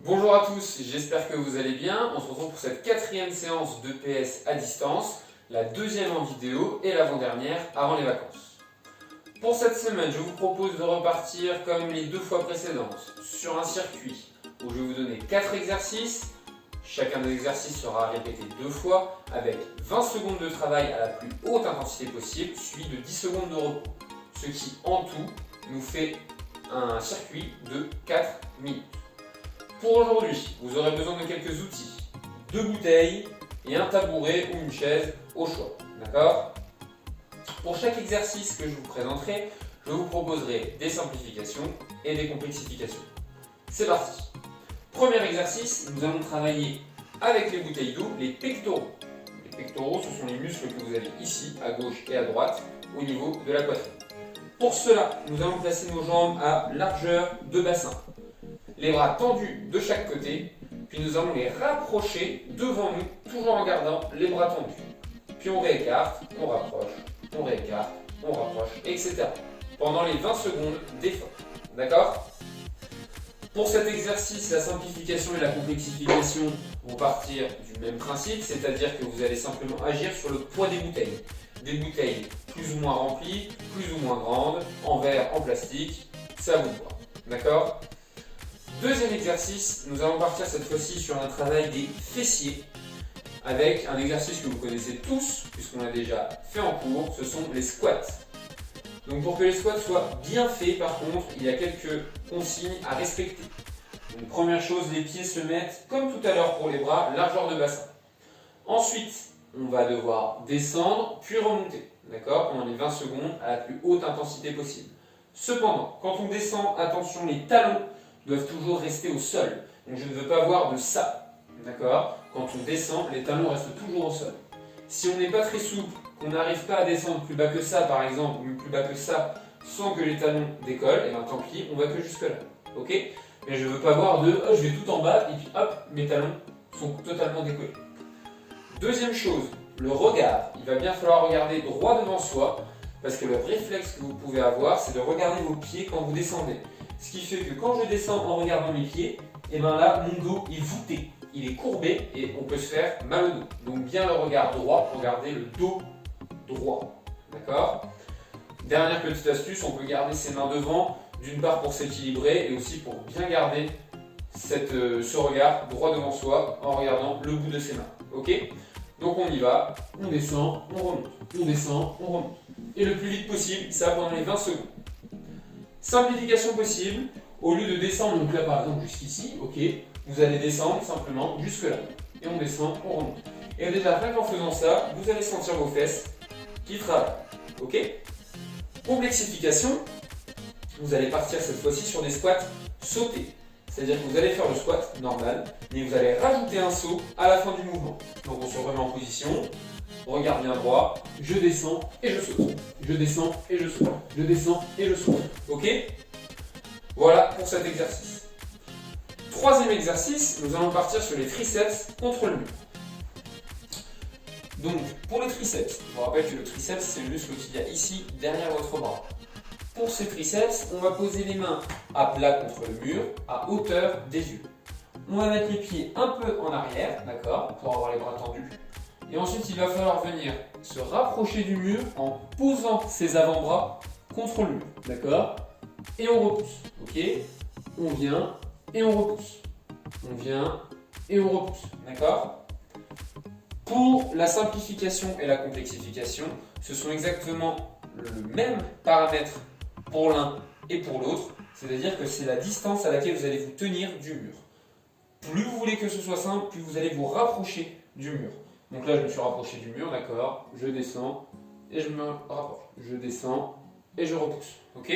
Bonjour à tous, j'espère que vous allez bien. On se retrouve pour cette quatrième séance de PS à distance, la deuxième en vidéo et l'avant-dernière avant les vacances. Pour cette semaine, je vous propose de repartir comme les deux fois précédentes, sur un circuit où je vais vous donner 4 exercices. Chacun des exercices sera répété 2 fois avec 20 secondes de travail à la plus haute intensité possible, suivi de 10 secondes de repos. Ce qui en tout nous fait un circuit de 4 minutes. Pour aujourd'hui, vous aurez besoin de quelques outils, 2 bouteilles et un tabouret ou une chaise au choix. D'accord ? Pour chaque exercice que je vous présenterai, je vous proposerai des simplifications et des complexifications. C'est parti. Premier exercice, nous allons travailler avec les bouteilles d'eau, les pectoraux. Les pectoraux, ce sont les muscles que vous avez ici, à gauche et à droite, au niveau de la poitrine. Pour cela, nous allons placer nos jambes à largeur de bassin. Les bras tendus de chaque côté, puis nous allons les rapprocher devant nous, toujours en gardant les bras tendus. Puis on réécarte, on rapproche, on réécarte, on rapproche, etc. pendant les 20 secondes d'effort. D'accord ? Pour cet exercice, la simplification et la complexification vont partir du même principe, c'est-à-dire que vous allez simplement agir sur le poids des bouteilles. Des bouteilles plus ou moins remplies, plus ou moins grandes, en verre, en plastique, ça vous voit. D'accord ? Deuxième exercice, nous allons partir cette fois-ci sur un travail des fessiers avec un exercice que vous connaissez tous puisqu'on l'a déjà fait en cours, ce sont les squats. Donc pour que les squats soient bien faits, par contre, il y a quelques consignes à respecter. Donc première chose, les pieds se mettent comme tout à l'heure pour les bras, largeur de bassin. Ensuite, on va devoir descendre puis remonter, d'accord, pendant les 20 secondes à la plus haute intensité possible. Cependant, quand on descend, attention, les talons doivent toujours rester au sol. Donc je ne veux pas voir de ça. D'accord ? Quand on descend, les talons restent toujours au sol. Si on n'est pas très souple, qu'on n'arrive pas à descendre plus bas que ça par exemple, ou plus bas que ça, sans que les talons décollent, et bien tant pis, on va que jusque là. Ok ? Mais je ne veux pas voir de oh, je vais tout en bas et puis hop, mes talons sont totalement décollés. Deuxième chose, le regard. Il va bien falloir regarder droit devant soi, parce que le réflexe que vous pouvez avoir, c'est de regarder vos pieds quand vous descendez. Ce qui fait que quand je descends en regardant mes pieds, et bien là, mon dos est voûté, il est courbé et on peut se faire mal au dos. Donc bien le regard droit pour garder le dos droit. D'accord ? Dernière petite astuce, on peut garder ses mains devant, d'une part pour s'équilibrer et aussi pour bien garder ce regard droit devant soi en regardant le bout de ses mains. Ok ? Donc on y va, on descend, on remonte, on descend, on remonte. Et le plus vite possible, ça pendant les 20 secondes. Simplification possible, au lieu de descendre, donc là par exemple jusqu'ici, ok, vous allez descendre simplement jusque là. Et on descend, on remonte. Et déjà, rien qu'en faisant ça, vous allez sentir vos fesses qui travaillent. Ok ? Complexification, vous allez partir cette fois-ci sur des squats sautés. C'est-à-dire que vous allez faire le squat normal, mais vous allez rajouter un saut à la fin du mouvement. Donc on se remet en position, regard bien droit, je descends et je saute. Je descends et je saute. Je descends et je saute. Ok ? Voilà pour cet exercice. Troisième exercice, nous allons partir sur les triceps contre le mur. Donc pour les triceps, je vous rappelle que le triceps c'est le muscle qu'il y a ici derrière votre bras. Pour ces triceps, on va poser les mains à plat contre le mur, à hauteur des yeux. On va mettre les pieds un peu en arrière, d'accord, pour avoir les bras tendus. Et ensuite, il va falloir venir se rapprocher du mur en posant ses avant-bras contre le mur, d'accord ? Et on repousse, ok ? On vient et on repousse. On vient et on repousse, d'accord ? Pour la simplification et la complexification, ce sont exactement le même paramètre pour l'un et pour l'autre, c'est-à-dire que c'est la distance à laquelle vous allez vous tenir du mur. Plus vous voulez que ce soit simple, plus vous allez vous rapprocher du mur. Donc là, je me suis rapproché du mur, d'accord, je descends et je me rapproche. Je descends et je repousse, ok ?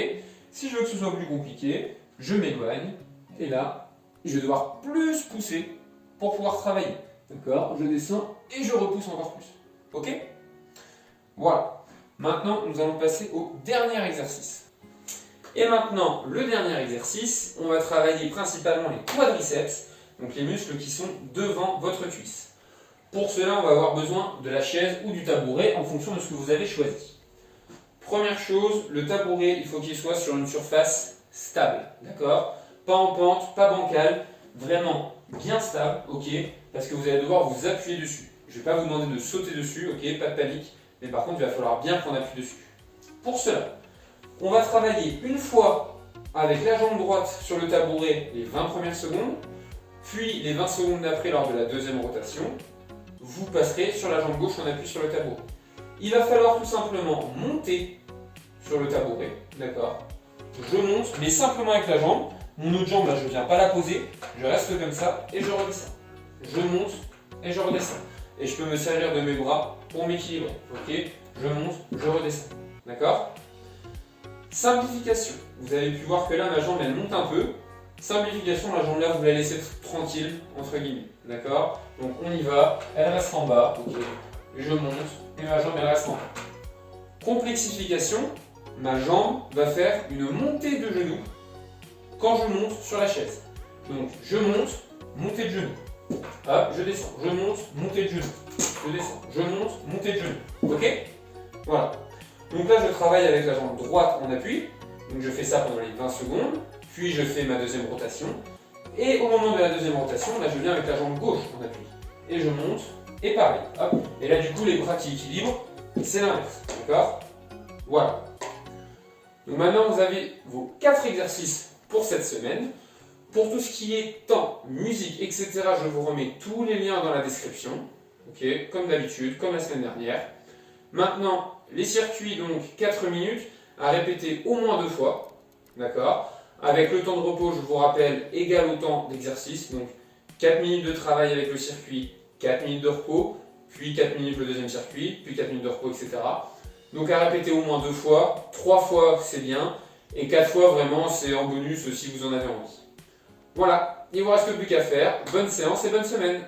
Si je veux que ce soit plus compliqué, je m'éloigne et là, je vais devoir plus pousser pour pouvoir travailler, d'accord ? Je descends et je repousse encore plus, ok ? Voilà. Maintenant, nous allons passer au dernier exercice. Et maintenant, le dernier exercice, on va travailler principalement les quadriceps, donc les muscles qui sont devant votre cuisse. Pour cela, on va avoir besoin de la chaise ou du tabouret en fonction de ce que vous avez choisi. Première chose, le tabouret, il faut qu'il soit sur une surface stable, d'accord ? Pas en pente, pas bancale, vraiment bien stable, ok, parce que vous allez devoir vous appuyer dessus. Je ne vais pas vous demander de sauter dessus, ok, pas de panique, mais par contre il va falloir bien qu'on appuie dessus. Pour cela, on va travailler une fois avec la jambe droite sur le tabouret les 20 premières secondes, puis les 20 secondes d'après lors de la deuxième rotation, vous passerez sur la jambe gauche en appui sur le tabouret. Il va falloir tout simplement monter sur le tabouret, d'accord? Je monte, mais simplement avec la jambe. Mon autre jambe, là, je ne viens pas la poser, je reste comme ça et je redescends. Je monte et je redescends. Et je peux me servir de mes bras pour m'équilibrer, ok? Je monte, je redescends, d'accord? Simplification. Vous avez pu voir que là, ma jambe, elle monte un peu. Simplification, la jambe là, vous la laissez tranquille, entre guillemets, d'accord? Donc on y va, elle reste en bas, ok? Je monte et ma jambe, elle reste en bas. Complexification, ma jambe va faire une montée de genoux quand je monte sur la chaise. Donc je monte, montée de genoux. Hop, je descends, je monte, montée de genoux. Je descends, je monte, montée de genoux. Ok? Voilà. Donc là, je travaille avec la jambe droite en appui. Donc je fais ça pendant les 20 secondes. Puis je fais ma deuxième rotation. Et au moment de la deuxième rotation, là, je viens avec la jambe gauche en appui. Et je monte, et pareil. Hop. Et là, du coup, les bras qui équilibrent, c'est l'inverse. D'accord? Voilà. Donc maintenant, vous avez vos 4 exercices pour cette semaine. Pour tout ce qui est temps, musique, etc., je vous remets tous les liens dans la description. Ok, comme d'habitude, comme la semaine dernière. Maintenant, les circuits, donc 4 minutes à répéter au moins 2 fois. D'accord? Avec le temps de repos, je vous rappelle, égal au temps d'exercice. Donc 4 minutes de travail avec le circuit, 4 minutes de repos, puis 4 minutes le deuxième circuit, puis 4 minutes de repos, etc. Donc à répéter au moins 2 fois, 3 fois c'est bien, et 4 fois vraiment c'est en bonus si vous en avez envie. Voilà, il ne vous reste plus qu'à faire. Bonne séance et bonne semaine.